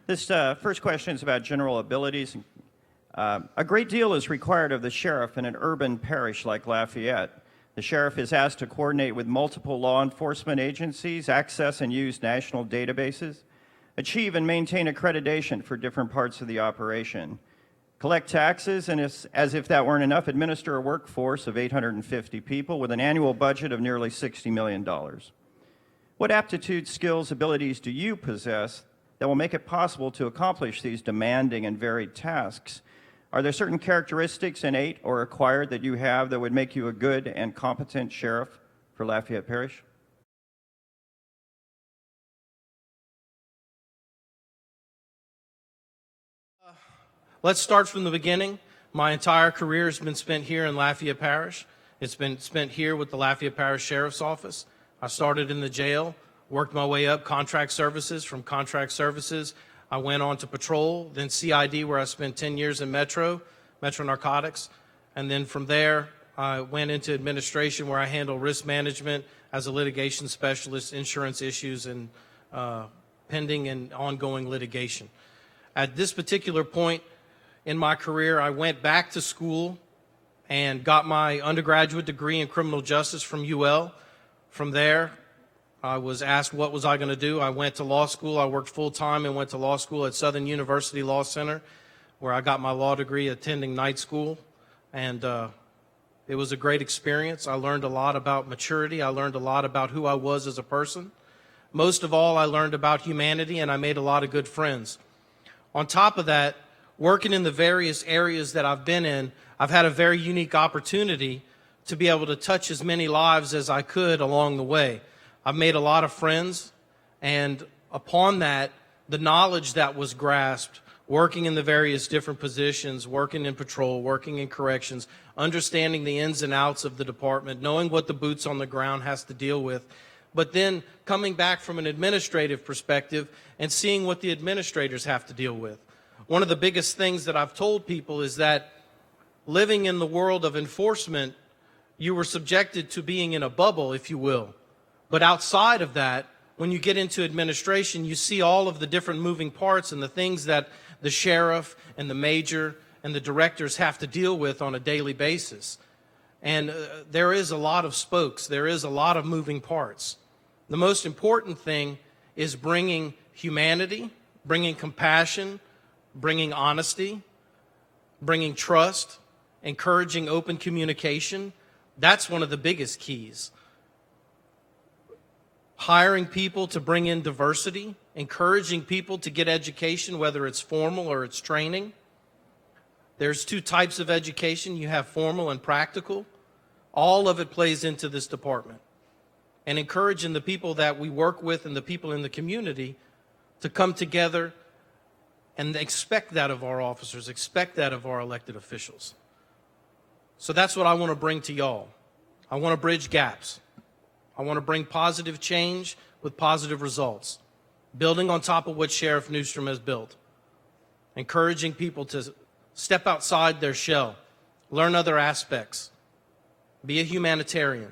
This first question is about general abilities. A great deal is required of the sheriff in an urban parish like Lafayette. The sheriff is asked to coordinate with multiple law enforcement agencies, access and use national databases, achieve and maintain accreditation for different parts of the operation, collect taxes, and as if that weren't enough, administer a workforce of 850 people with an annual budget of nearly $60 million. What aptitudes, skills, abilities do you possess that will make it possible to accomplish these demanding and varied tasks? Are there certain characteristics, innate or acquired, that you have that would make you a good and competent sheriff for Lafayette Parish? Let's start from the beginning. My entire career has been spent here in Lafayette Parish. It's been spent here with the Lafayette Parish Sheriff's Office. I started in the jail, worked my way up contract services. From contract services, I went on to patrol, then CID, where I spent 10 years in Metro Narcotics. And then from there, I went into administration, where I handle risk management as a litigation specialist, insurance issues, and pending and ongoing litigation. At this particular point in my career, I went back to school and got my undergraduate degree in criminal justice from UL. From there, I was asked what was I going to do. I went to law school. I worked full-time and went to law school at Southern University Law Center, where I got my law degree attending night school. And it was a great experience. I learned a lot about maturity. I learned a lot about who I was as a person. Most of all, I learned about humanity, and I made a lot of good friends. On top of that, working in the various areas that I've been in, I've had a very unique opportunity to be able to touch as many lives as I could along the way. I've made a lot of friends, and upon that, the knowledge that was grasped, working in the various different positions, working in patrol, working in corrections, understanding the ins and outs of the department, knowing what the boots on the ground has to deal with, but then coming back from an administrative perspective and seeing what the administrators have to deal with. One of the biggest things that I've told people is that living in the world of enforcement, you were subjected to being in a bubble, if you will. But outside of that, when you get into administration, you see all of the different moving parts and the things that the sheriff and the major and the directors have to deal with on a daily basis. And there is a lot of spokes. There is a lot of moving parts. The most important thing is bringing humanity, bringing compassion, bringing honesty, bringing trust, encouraging open communication. That's one of the biggest keys. Hiring people to bring in diversity, encouraging people to get education, whether it's formal or it's training. There's two types of education. You have formal and practical. All of it plays into this department. And encouraging the people that we work with and the people in the community to come together and expect that of our officers, expect that of our elected officials. So that's what I want to bring to y'all. I want to bridge gaps. I want to bring positive change with positive results, building on top of what Sheriff Newstrom has built, encouraging people to step outside their shell, learn other aspects, be a humanitarian,